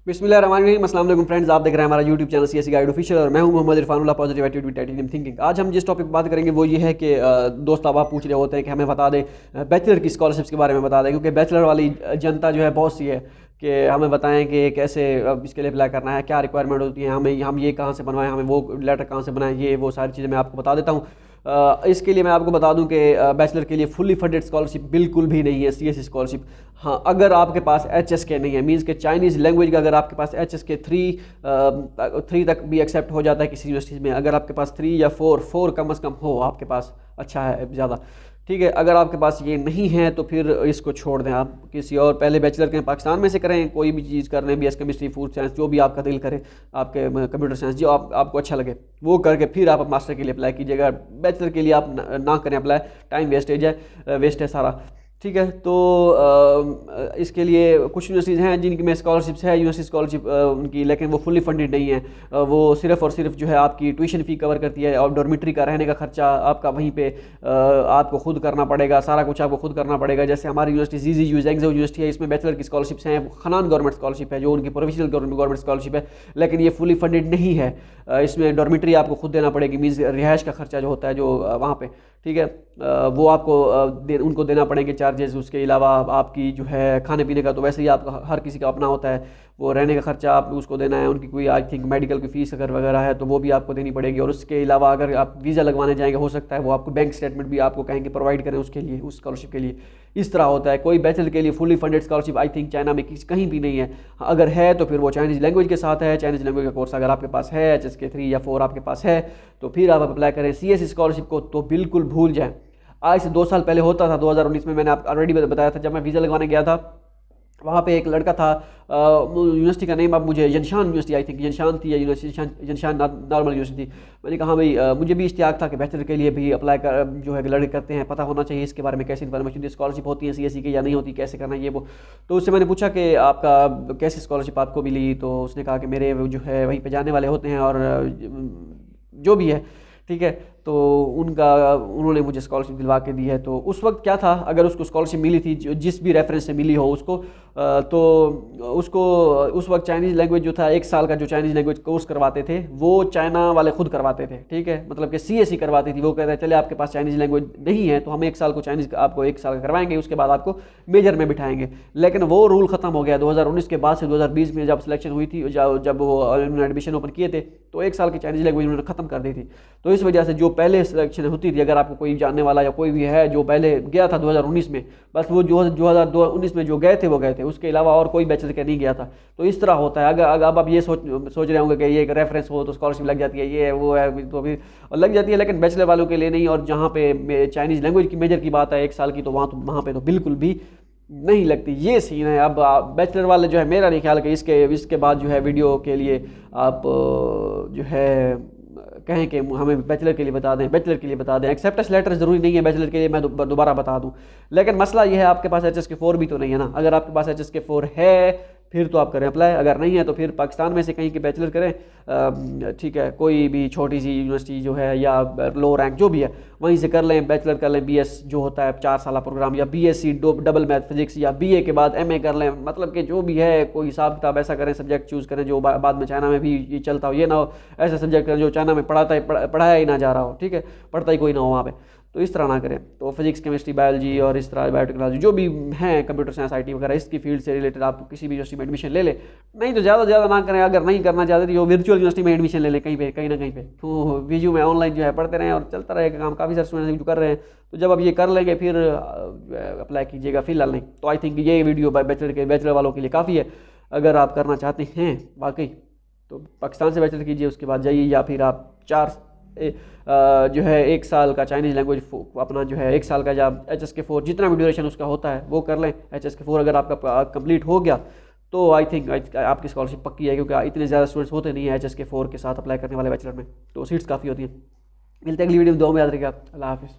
बिस्मिल्लाहिर्रहमानिर्रहीम। अस्सलाम वालेकुम फ्रेंड्स, आप देख रहे हैं हमारा YouTube channel CSC guide official और मैं हूं Mohammad Irfanullah, positive attitude with titanium thinking. आज हम जिस टॉपिक पर बात करेंगे वो ये है कि दोस्त अब आप पूछ रहे होते हैं कि हमें बता दें बैचलर की स्कॉलरशिप्स के बारे में बता दें, क्योंकि बैचलर वाली जनता जो है बहुत सी है कि हमें बताएं कि कैसे इसके लिए अप्लाई करना है, क्या रिक्वायरमेंट होती है, हम ये कहाँ से बनवाएं, हमें वो लेटर कहाँ से बनाएं, ये वो सारी चीज़ें मैं आपको बता देता हूँ। इसके लिए मैं आपको बता दूं कि बैचलर के लिए फुली फंडेड स्कॉलरशिप बिल्कुल भी नहीं है, सीएससी स्कॉलरशिप। हाँ, अगर आपके पास HSK नहीं है, मींस के चाइनीज़ लैंग्वेज का अगर आपके पास HSK 3 तक भी एक्सेप्ट हो जाता है किसी यूनिवर्सिटी में। अगर आपके पास 3 या 4 कम अज़ कम हो आपके पास, अच्छा है ज़्यादा, ठीक है। अगर आपके पास ये नहीं है तो फिर इसको छोड़ दें, आप किसी और पहले बैचलर करें, पाकिस्तान में से करें, कोई भी चीज़ कर लें, BS केमिस्ट्री, फूड साइंस, जो भी आपका दिल करे, आपके कंप्यूटर साइंस जो आपको अच्छा लगे वो करके फिर आप मास्टर के लिए अप्लाई कीजिएगा। बैचलर के लिए आप ना करें अप्लाई, टाइम वेस्ट है सारा, ठीक है। तो इसके लिए कुछ यूनिवर्सिटीज़ हैं जिनकी में स्कॉलरशिप्स है, यूनिवर्सिटी स्कॉलरशिप उनकी, लेकिन वो फुली फंडेड नहीं है। वो सिर्फ और सिर्फ जो है आपकी ट्यूशन फ़ी कवर करती है और डॉर्मिटरी का रहने का खर्चा आपका वहीं पे आपको खुद करना पड़ेगा, सारा कुछ आपको खुद करना पड़ेगा। जैसे हमारी यूनिवर्सिटी ZZU ज़ेंगज़ो यूनिवर्सिटी है, इसमें बैचलर की स्कॉलरशिप्स हैं, खनान गवर्नमेंट स्कॉलरशिप है जो उनकी प्रोविजनल गवर्नमेंट स्कॉलरशिप है, लेकिन ये फुली फंडेड नहीं है। इसमें डॉर्मिटरी आपको खुद देना पड़ेगी, मीन्स रिहाइश का खर्चा जो होता है जो वहाँ पे, ठीक है, वो आपको उनको देना पड़ेंगे चार्जेस। उसके अलावा आपकी जो है खाने पीने का तो वैसे ही आपका हर किसी का अपना होता है, वो रहने का खर्चा आप उसको देना है। उनकी कोई आई थिंक मेडिकल की फ़ीस अगर वगैरह है तो वो भी आपको देनी पड़ेगी। और उसके अलावा अगर आप वीज़ा लगवाने जाएंगे, हो सकता है वो आपको बैंक स्टेटमेंट भी आपको कहेंगे प्रोवाइड करें उसके लिए, उस स्कॉलरशिप के लिए। इस तरह होता है। कोई बैचलर के लिए fully funded scholarship I think China में कहीं भी नहीं है। अगर है तो फिर वो चाइनीज़ लैंग्वेज के साथ है। चाइनीज़ लैंग्वेज का कोर्स अगर आपके पास है, HSK 3 या 4 आपके पास है, तो फिर आप अप्लाई करें। CSC स्कॉलरशिप को तो बिल्कुल भूल जाएँ। आज से 2 साल पहले होता था, 2019 में, मैंने आप ऑलरेडी बताया था, जब मैं वीज़ा लगवाने गया था वहाँ पे एक लड़का था, यूनिवर्सिटी का नेम अब मुझे जनशान यूनिवर्सिटी आई थिंक जनशान थी, या यूनिवर्सिटी जनशान नॉर्मल यूनिवर्सिटी थी। मैंने कहा भाई मुझे भी इश्तियाक था कि बैचलर के लिए भी अप्लाई कर जो है लड़के करते हैं, पता होना चाहिए इसके बारे में, कैसे इन्फॉर्मेशन, स्कॉलरशिप होती है CSC की या नहीं होती, कैसे करना ये वो। तो उससे मैंने पूछा कि आपका कैसे स्कॉलरशिप आपको मिली, तो उसने कहा कि मेरे जो है वहीं पर जाने वाले होते हैं और जो भी है, ठीक है, तो उन्होंने मुझे स्कॉलरशिप दिलवा के दी है। तो उस वक्त क्या था, अगर उसको स्कॉलरशिप मिली थी जिस भी रेफरेंस से मिली हो उसको, तो उसको उस वक्त चाइनीज़ लैंग्वेज जो था, 1 साल का जो चाइनीज़ लैंग्वेज कोर्स करवाते थे वो चाइना वाले खुद करवाते थे, ठीक है, मतलब कि CSC करवाती थी। वो कहते हैं चले आपके पास चाइनीज़ लैंग्वेज नहीं है तो हम 1 साल को चाइनीज़ आपको 1 साल का करवाएंगे, उसके बाद आपको मेजर में बिठाएंगे। लेकिन वो रूल ख़त्म हो गया 2019 के बाद से। 2020 में जब सिलेक्शन हुई थी, जब वो उन्होंने एडमिशन ओपन किए थे, तो 1 साल की चाइनीज़ लैंग्वेज उन्होंने ख़त्म कर दी थी। तो इस वजह से जो पहले सिलेक्शन होती थी, अगर आपको कोई जानने वाला या कोई भी है जो पहले गया था 2019 में, बस वो जो 2019 में जो गए थे वो गए थे, उसके अलावा और कोई बैचलर के नहीं गया था। तो इस तरह होता है। अगर अब आप ये सोच रहे होंगे कि ये एक रेफरेंस हो तो स्कॉलरशिप लग जाती है, ये वो है, तो अभी लग जाती है, लेकिन बैचलर वालों के लिए नहीं। और जहाँ पे चाइनीज़ लैंग्वेज की मेजर की बात है 1 साल की, तो वहाँ पे तो बिल्कुल भी नहीं लगती। ये सीन है। अब बैचलर वाले जो है, मेरा नहीं ख्याल कि इसके बाद जो है वीडियो के लिए आप जो है कहें कि हमें बैचलर के लिए बता दें, बैचलर के लिए बता दें। एक्सेप्टेंस लेटर ज़रूरी नहीं है बैचलर के लिए, मैं दोबारा बता दूं। लेकिन मसला ये है, आपके पास HSK 4 भी तो नहीं है ना। अगर आपके पास HSK 4 है फिर तो आप करें अप्लाई, अगर नहीं है तो फिर पाकिस्तान में से कहीं के बैचलर करें, ठीक है, कोई भी छोटी सी यूनिवर्सिटी जो है या लो रैंक जो भी है वहीं से कर लें, बैचलर कर लें। BS जो होता है 4 साल प्रोग्राम, या BSc डबल मैथ फिजिक्स, या BA के बाद MA कर लें। मतलब कि जो भी है कोई हिसाब किताब ऐसा करें, सब्जेक्ट चूज़ करें जो बाद में चाइना में भी ये चलता हो। ये ना हो ऐसा सब्जेक्ट करें जो चाइना में पढ़ाया ही ना जा रहा हो, ठीक है, पढ़ता ही कोई ना हो वहाँ पे, तो इस तरह ना करें। तो फिजिक्स, केमिस्ट्री, बायोलॉजी और इस तरह बायोटेक्नोलॉजी जो भी हैं, कंप्यूटर साइंस, IT वगैरह, इसकी फील्ड से रिलेटेड आप किसी भी यूनिवर्सिटी में एडमिशन ले लें। नहीं तो ज़्यादा से ज़्यादा ना करें। अगर नहीं करना चाहते तो वर्चुअल यूनिवर्सिटी में एडमिशन ले लें, कहीं ना कहीं पे, तो VU में ऑनलाइन जो है पढ़ते रहें और चलता रहेगा काम। काफ़ी सारे स्टूडेंट्स जो कर रहे हैं, तो जब अब ये कर लेंगे फिर अप्लाई कीजिएगा, फिलहाल नहीं। तो आई थिंक ये वीडियो बैचलर वालों के लिए काफ़ी है। अगर आप करना चाहते हैं वाकई तो पाकिस्तान से बैचलर कीजिए, उसके बाद जाइए, या फिर आप 4 जो है 1 साल का चाइनीज़ लैंग्वेज अपना जो है 1 साल का, जब HSK 4 जितना भी ड्यूरेशन उसका होता है वो कर लें। HSK 4 अगर आपका कंप्लीट हो गया तो आई थिंक आपकी स्कॉलरशिप पक्की है, क्योंकि इतने ज़्यादा स्टूडेंट्स होते नहीं है HSK 4 के साथ अप्लाई करने वाले बैचलर में, तो सीट्स काफ़ी होती हैं। मिलते हैं अगली वीडियो में, दुआ में याद रखिएगा। अल्लाह हाफिज़।